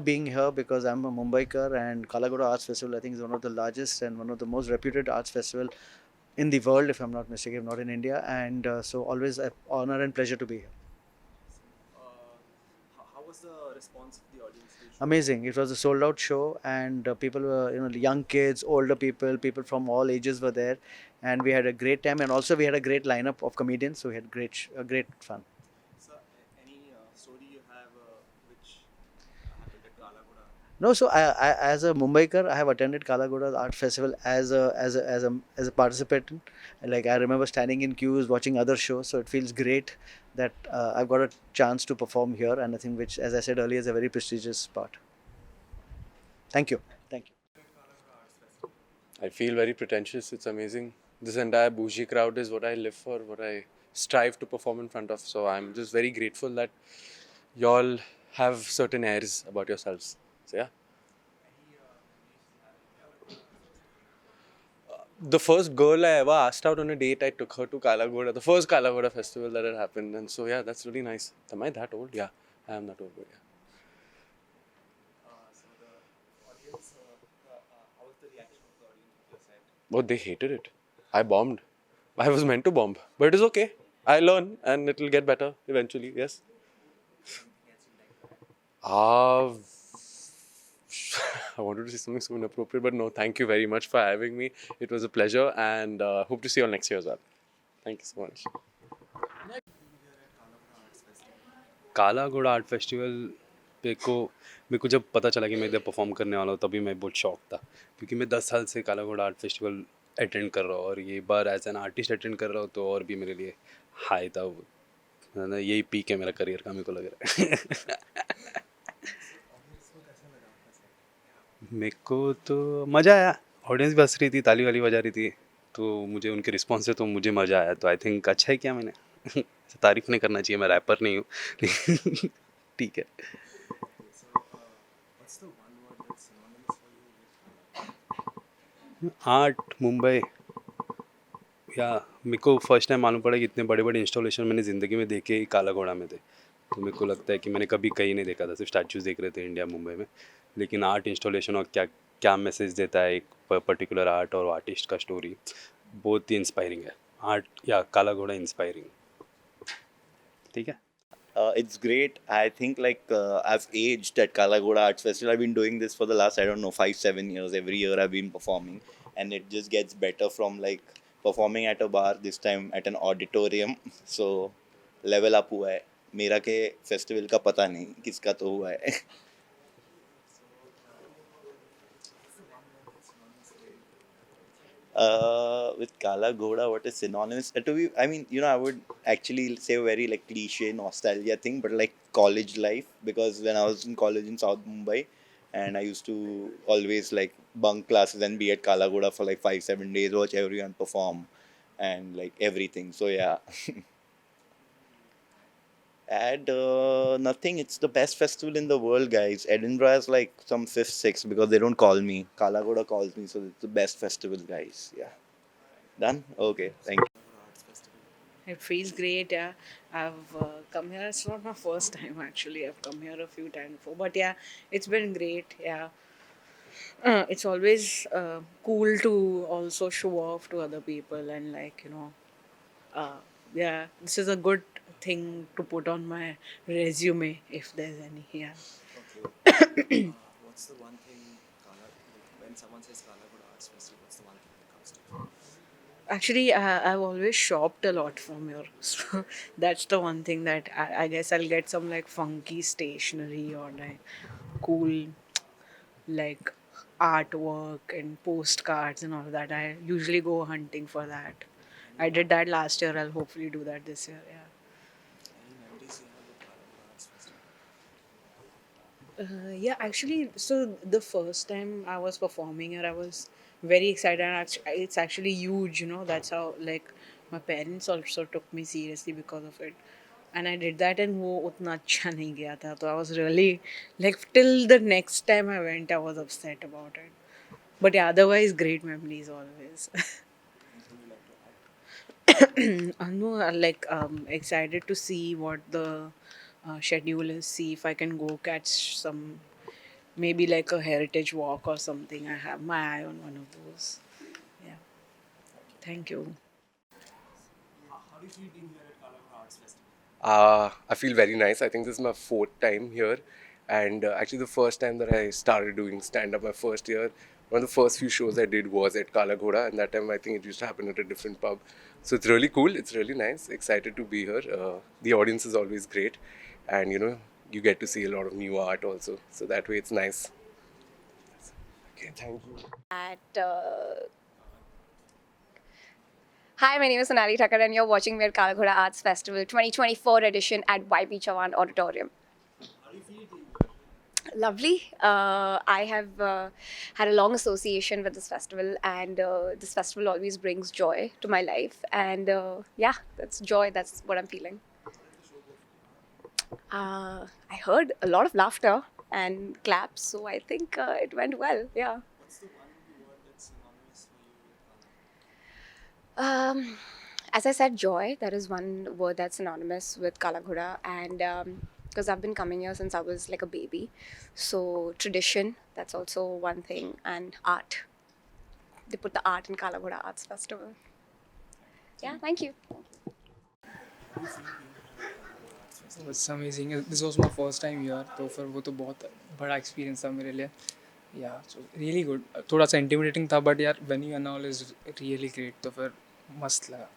being here because I'm a Mumbaikar, and Kalagoda Arts Festival I think is one of the largest and one of the most reputed arts festival in the world, if I'm not mistaken, not in India. And so always an honor and pleasure to be here. How was the response of the audience to the show? Amazing. It was a sold out show, and people were, young kids, older people, people from all ages were there, and we had a great time. And also we had a great lineup of comedians, so we had great fun. So, any story you have which happened at Kalagoda? No, so as a Mumbaikar, I have attended Kalagoda's art festival as a participant. Like, I remember standing in queues, watching other shows. So it feels great that I've got a chance to perform here, and I think, which, as I said earlier, is a very prestigious part. Thank you, thank you. I feel very pretentious. It's amazing. This entire bougie crowd is what I live for, what I strive to perform in front of. So I'm just very grateful that y'all have certain airs about yourselves. So yeah. The first girl I ever asked out on a date, I took her to Kalagoda, the first Kalagoda festival that had happened. And so yeah, that's really nice. Am I that old? Yeah, I am that old. But yeah. So the audience, how was the reaction of the audience with your set? Oh, they hated it. I bombed. I was meant to bomb. But it is okay. I learn and it'll get better eventually. Yes. Anything else you'd like to add? Uh, I wanted to say something so inappropriate, but no, thank you very much for having me. It was a pleasure and hope to see you all next year as well. Thank you so much. Here at Kalagoda Arts Festival. काला घोड़ा art festival मेरे को जब पता चला कि मैं इधर परफॉर्म करने वाला हूँ तभी मैं बहुत शॉक था क्योंकि मैं 10 साल से काला घोड़ा आर्ट फेस्टिवल अटेंड कर रहा हूँ और ये बार एज एन आर्टिस्ट अटेंड कर रहा हूँ तो और भी मेरे लिए हाई था वो है ना, यही पीक है मेरा करियर का मेरे को लग रहा है ऑडियंस को कैसा लगा आपका सेट? मेरे को तो मज़ा आया ऑडियंस भी हंस रही थी ताली वाली बजा रही थी तो मुझे उनके रिस्पॉन्स से तो मुझे मज़ा आया तो आई थिंक अच्छा है क्या मैंने तारीफ नहीं करना चाहिए मैं रैपर नहीं हूँ ठीक है So, what's the one word that's synonymous for you with Kalagoda? Art Mumbai या मेरे को फर्स्ट टाइम मालूम पड़ा कि इतने बड़े बड़े इंस्टॉलेशन मैंने ज़िंदगी में देखे ही काला घोड़ा में थे तो मेरे को लगता है कि मैंने कभी कहीं नहीं देखा था सिर्फ स्टैचूज़ देख रहे थे इंडिया मुंबई में लेकिन आर्ट इंस्टॉलेशन और क्या क्या मैसेज देता है एक पर्टिकुलर आर्ट और आर्टिस्ट का स्टोरी बहुत ही इंस्पायरिंग है आर्ट या काला घोड़ा इंस्पायरिंग ठीक है It's great. I think I've aged at Kalagoda Arts Festival. I've been doing this for the last, I don't know, 5 7 years. Every year I've been performing, and it just gets better from like performing at a bar. This time at an auditorium. So level up हुआ है. मेरा के festival का पता नहीं किसका तो हुआ है. With Kala Ghoda, what is synonymous? To be, I mean, I would actually say a very like cliche nostalgia thing, but like college life, because when I was in college in South Mumbai, and I used to always like bunk classes and be at Kala Ghoda for like 5 7 days, watch everyone perform, and like everything. So yeah. And nothing. It's the best festival in the world, guys. Edinburgh is like some fifth, sixth because they don't call me. Kalagoda calls me, so it's the best festival, guys. Yeah. Done? Okay. Thank you. Kalagoda Arts Festival. It feels great, yeah. I've come here. It's not my first time actually. I've come here a few times before, but yeah, it's been great. Yeah, it's always cool to also show off to other people and yeah, this is a good thing to put on my resume if there's any. Yeah. Okay. What's the one thing when someone says Kalagoda Arts Festival, what's the one thing that comes to you? Actually, I've always shopped a lot from here. So that's the one thing that I guess I'll get some like funky stationery or like cool like artwork and postcards and all that. I usually go hunting for that. I did that last year. I'll hopefully do that this year. Yeah. Any memories you have with Kalagoda Arts Festival? Yeah, actually, so the first time I was performing here, I was very excited. And it's actually huge, you know. That's how, like, my parents also took me seriously because of it. And I did that, and वो उतना अच्छा नहीं गया था. So I was really, like, till the next time I went, I was upset about it. But yeah, otherwise, great memories always. Anything you like to add? No, excited to see what the schedule is. See if I can go catch some maybe like a heritage walk or something. I have my eye on one of those. Yeah. Thank you. How do you feel being here at Kalagoda Arts Festival? I feel very nice. I think this is my fourth time here, and actually the first time that I started doing stand-up, my first year, one of the first few shows I did was at Kala Ghoda, and that time I think it used to happen at a different pub. So it's really cool. It's really nice. Excited to be here. The audience is always great, and you get to see a lot of new art also. So that way it's nice. Okay, thank you. At Hi, my name is Sonali Thakkar, and you're watching me at Kalaghoda Arts Festival 2024 edition at YP Chavan Auditorium. How do you feel being here? Lovely. I have had a long association with this festival, and this festival always brings joy to my life. And yeah, that's joy. That's what I'm feeling. I heard a lot of laughter and claps, so I think it went well. Yeah. What's the one word that's synonymous for you with Kala? As I said, joy, that is one word that's synonymous with Kalaghoda. And because I've been coming here since I was like a baby. So, tradition, that's also one thing. And art. They put the art in Kalaghoda Arts Festival. Yeah, thank you. It's amazing. This was my first time here, तो फिर वो तो बहुत बड़ा experience था मेरे लिए. Yeah, so really good. थोड़ा सा intimidating था, but यार venue and all is really great. तो फिर मस्त लगा.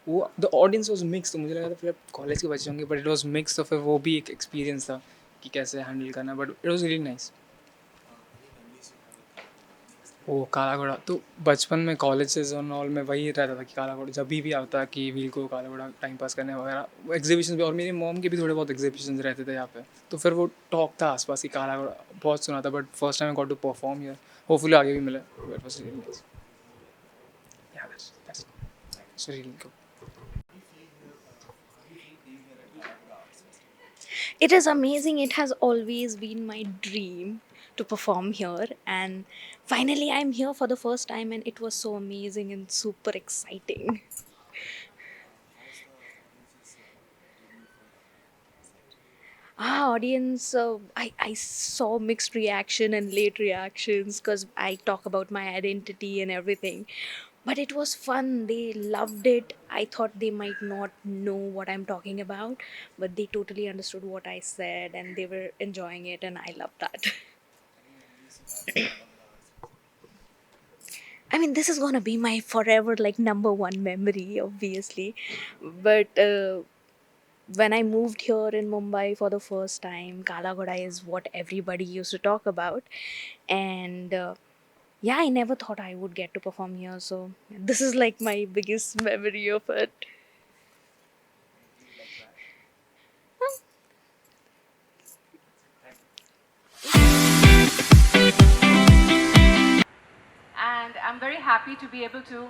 वो the audience was mixed, तो मुझे लगा था फिर कॉलेज के बच्चे होंगे, but it was mixed, तो फिर वो भी एक experience था कि कैसे handle करना, but it was really nice. वो काला घोड़ा तो बचपन में कॉलेजेस और ऑल में वही रहता था कि काला घोड़ा जब भी आता कि व्हील को काला घोड़ा टाइम पास करने वगैरह एग्जीबिशन भी, और मेरी मॉम के भी थोड़े बहुत एग्जीबिशन रहते थे यहाँ पे, तो फिर वो टॉक था आसपास की काला घोड़ा बहुत सुना था, but first time I got to perform here, hopefully आगे भी मिले. It was really nice. Yeah that's really good. It is amazing. It has always been my dream to perform here, and finally, I'm here for the first time, and it was so amazing and super exciting. Audience, I saw mixed reaction and late reactions because I talk about my identity and everything. But it was fun. They loved it. I thought they might not know what I'm talking about, but they totally understood what I said and they were enjoying it, and I loved that. I mean, this is gonna be my forever like number one memory, obviously. But when I moved here in Mumbai for the first time, Kala Ghoda is what everybody used to talk about, and yeah, I never thought I would get to perform here. So this is like my biggest memory of it. And I'm very happy to be able to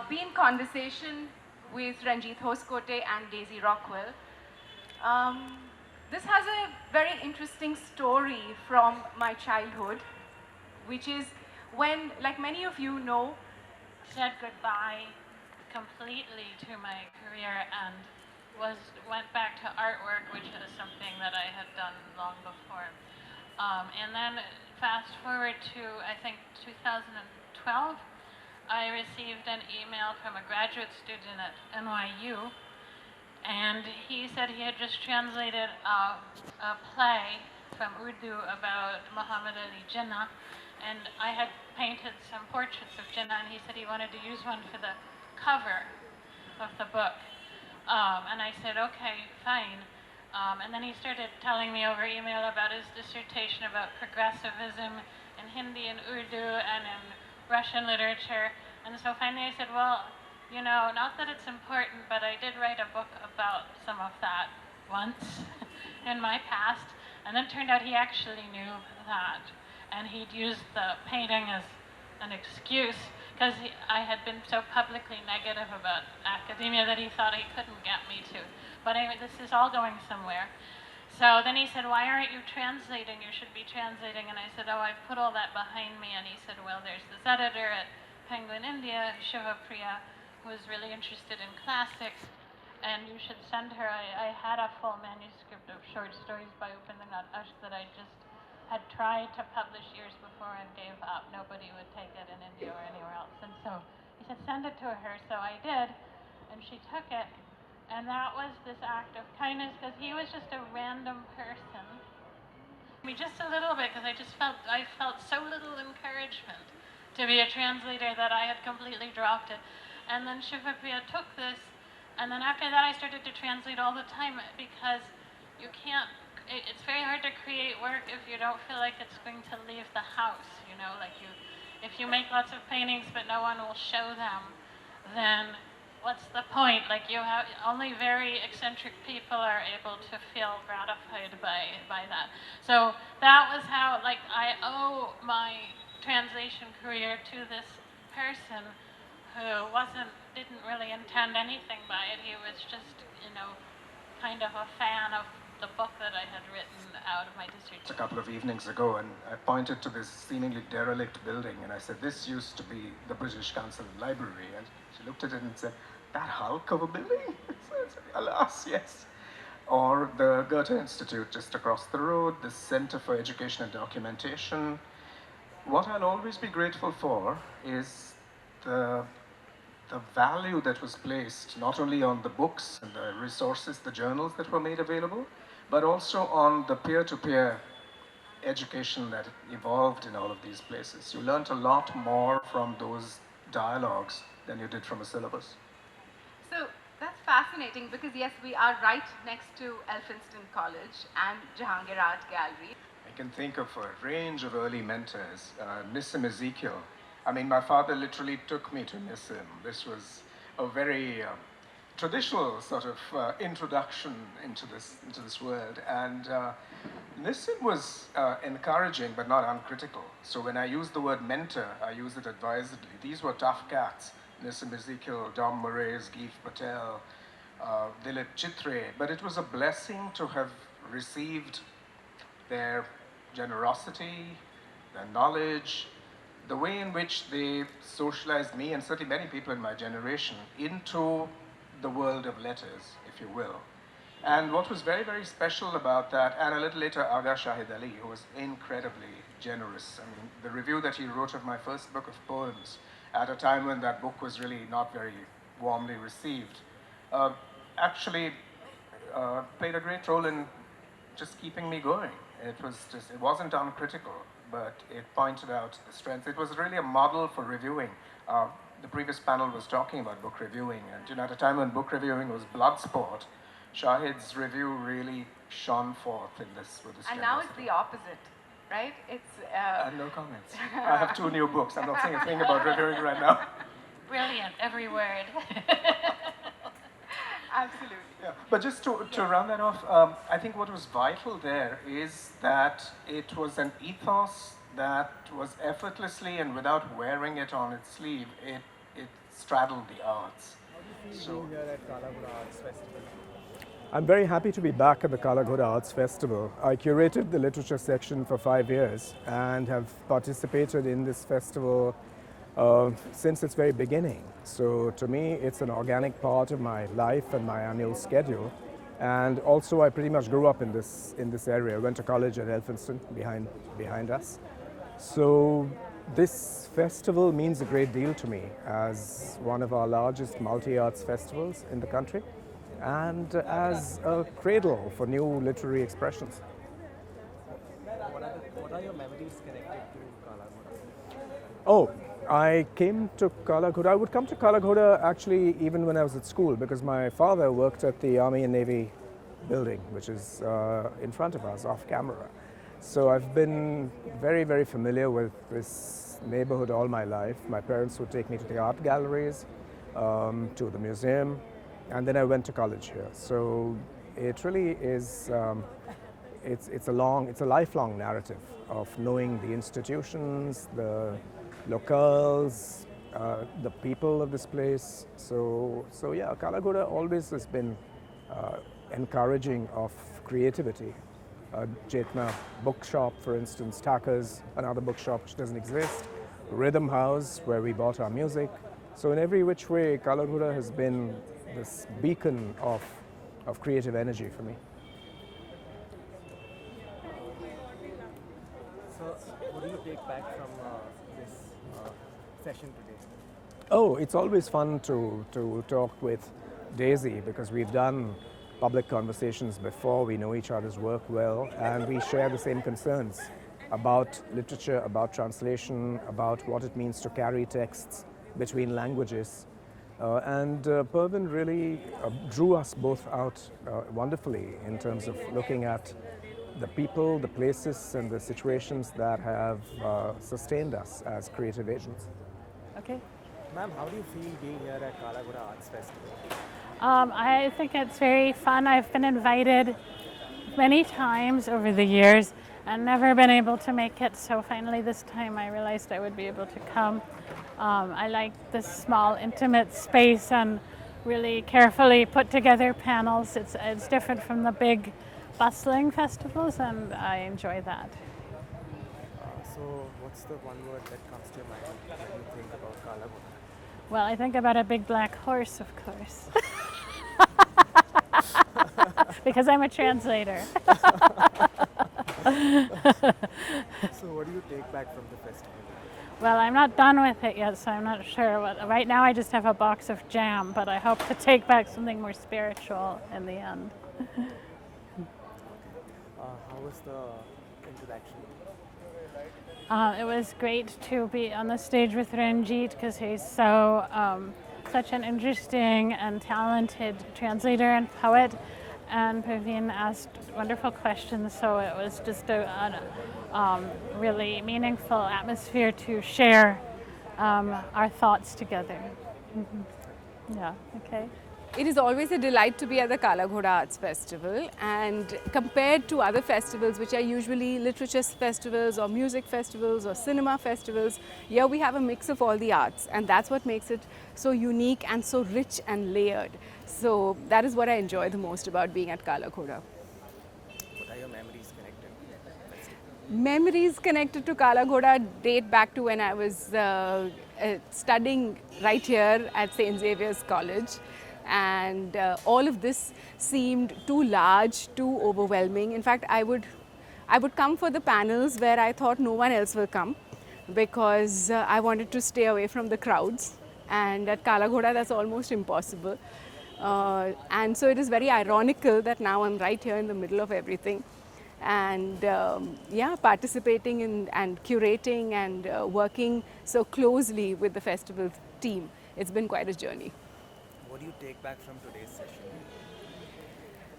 be in conversation with Ranjit Hoskote and Daisy Rockwell. Um, this has a very interesting story from my childhood, which is when, like many of you know, said goodbye completely to my career and went back to artwork, which is something that I had done long before. And then fast forward to I think 2012, I received an email from a graduate student at NYU, and he said he had just translated a play from Urdu about Muhammad Ali Jinnah, and I had painted some portraits of Jinnah, and he said he wanted to use one for the cover of the book. And I said, okay, fine. And then he started telling me over email about his dissertation about progressivism in Hindi and Urdu and in Russian literature. And so finally I said, well, not that it's important, but I did write a book about some of that once in my past. And then it turned out he actually knew that. And he'd used the painting as an excuse because I had been so publicly negative about academia that he thought he couldn't get me to. But anyway, this is all going somewhere. So then he said, why aren't you translating? You should be translating. And I said, oh, I've put all that behind me. And he said, well, there's this editor at Penguin India, Shiva Priya, who is really interested in classics. And you should send her. I had a full manuscript of short stories by Upendra Nath Ashk that I just had tried to publish years before and gave up. Nobody would take it in India or anywhere else. And so he said, send it to her. So I did, and she took it. And that was this act of kindness because he was just a random person. Me just a little bit because I felt so little encouragement to be a translator that I had completely dropped it. And then Shivapriya took this, and then after that I started to translate all the time because you can't. It's very hard to create work if you don't feel like it's going to leave the house. You know, like if you make lots of paintings but no one will show them, then what's the point? Like only very eccentric people are able to feel gratified by that. So that was how, like, I owe my translation career to this person who didn't really intend anything by it. He was just, kind of a fan of the book that I had written out of my dissertation. A couple of evenings ago, and I pointed to this seemingly derelict building, and I said, this used to be the British Council Library. And she looked at it and said, that hulk of a building? I said, alas, yes. Or the Goethe Institute just across the road, the Center for Education and Documentation. What I'll always be grateful for is the value that was placed not only on the books and the resources, the journals that were made available, but also on the peer-to-peer education that evolved in all of these places. You learned a lot more from those dialogues than you did from a syllabus. So that's fascinating because yes, we are right next to Elphinstone College and Jahangir Art Gallery. I can think of a range of early mentors. Nissim Ezekiel. I mean, my father literally took me to Nissim. This was a very traditional sort of introduction into this world. And Nissim was encouraging but not uncritical. So when I use the word mentor, I use it advisedly. These were tough cats. Nissim Ezekiel, Dom Moraes, Geef Patel, Dilip Chitre. But it was a blessing to have received their generosity, their knowledge, the way in which they socialized me and certainly many people in my generation into the world of letters, if you will. And what was very, very special about that, and a little later Aga Shahid Ali, who was incredibly generous. I mean, the review that he wrote of my first book of poems at a time when that book was really not very warmly received, actually played a great role in just keeping me going. It wasn't uncritical, but it pointed out the strengths. It was really a model for reviewing. The previous panel was talking about book reviewing, and at a time when book reviewing was blood sport, Shahid's review really shone forth with this and now it's the opposite, right? It's no comments. I have 2 new books. I'm not saying a thing about reviewing right now. Brilliant, every word. Absolutely. Yeah, but just to round that off, I think what was vital there is that it was an ethos that was effortlessly and without wearing it on its sleeve, it straddled the arts. So here at Kalagoda Arts Festival. I'm very happy to be back at the Kalagoda Arts Festival. I curated the literature section for 5 years and have participated in this festival since its very beginning. So to me, it's an organic part of my life and my annual schedule. And also, I pretty much grew up in this area. I went to college at Elphinstone, behind us. So this festival means a great deal to me as one of our largest multi-arts festivals in the country and as a cradle for new literary expressions. What are your memories connected to Kalagoda? Oh, I came to Kalagoda. I would come to Kalagoda actually even when I was at school because my father worked at the Army and Navy building, which is in front of us, off camera. So I've been very, very familiar with this neighborhood all my life. My parents would take me to the art galleries, to the museum, and then I went to college here. So it really is, it's a lifelong narrative of knowing the institutions, the locales, the people of this place. So yeah, Kalagoda always has been encouraging of creativity. Jetna bookshop, for instance, Taka's, another bookshop which doesn't exist, Rhythm House, where we bought our music. So in every which way, Kalagoda has been this beacon of creative energy for me. back from this session today? Oh, it's always fun to talk with Daisy because we've done public conversations before. We know each other's work well, and we share the same concerns about literature, about translation, about what it means to carry texts between languages. And Pervin really drew us both out wonderfully in terms of looking at the people, the places, and the situations that have sustained us as creative agents. Okay. Ma'am, how do you feel being here at Kala Ghoda Arts Festival? I think it's very fun. I've been invited many times over the years and never been able to make it. So finally this time I realized I would be able to come. I like this small intimate space and really carefully put together panels. It's different from the big bustling festivals and I enjoy that. So, what's the one word that comes to your mind when you think about Kala Ghoda? Well, I think about a big black horse, of course. Because I'm a translator. So, what do you take back from the festival? Well, I'm not done with it yet, so I'm not sure. Right now I just have a box of jam, but I hope to take back something more spiritual in the end. How was the interaction? It was great to be on the stage with Ranjit because he's so such an interesting and talented translator and poet. And Praveen asked wonderful questions, so it was just a really meaningful atmosphere to share our thoughts together. Mm-hmm. Yeah, okay. It is always a delight to be at the Kala Ghoda Arts Festival, and compared to other festivals which are usually literature festivals or music festivals or cinema festivals, here we have a mix of all the arts, and that's what makes it so unique and so rich and layered. So that is what I enjoy the most about being at Kala Ghoda. What are your memories connected to the festival? Memories connected to Kala Ghoda date back to when I was studying right here at St. Xavier's College. And all of this seemed too large, too overwhelming. In fact, I would come for the panels where I thought no one else will come because I wanted to stay away from the crowds. And at Kala Ghoda, that's almost impossible. And so it is very ironical that now I'm right here in the middle of everything. And yeah, participating in and curating and working so closely with the festival team. It's been quite a journey. What do you take back from today's session?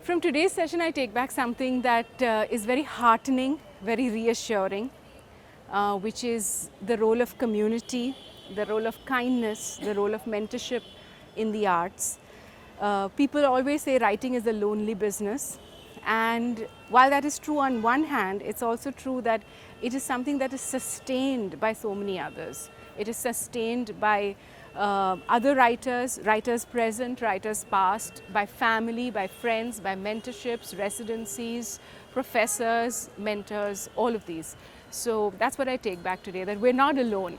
From today's session, I take back something that is very heartening, very reassuring, which is the role of community, the role of kindness, the role of mentorship in the arts. People always say writing is a lonely business. And while that is true on one hand, it's also true that it is something that is sustained by so many others. It is sustained by other writers, writers present, writers past, by family, by friends, by mentorships, residencies, professors, mentors, all of these. So that's what I take back today, that we're not alone.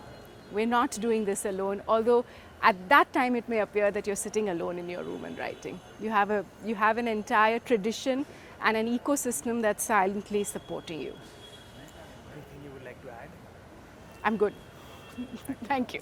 We're not doing this alone, although at that time it may appear that you're sitting alone in your room and writing. You have an entire tradition and an ecosystem that's silently supporting you. Anything you would like to add? I'm good. Thank you.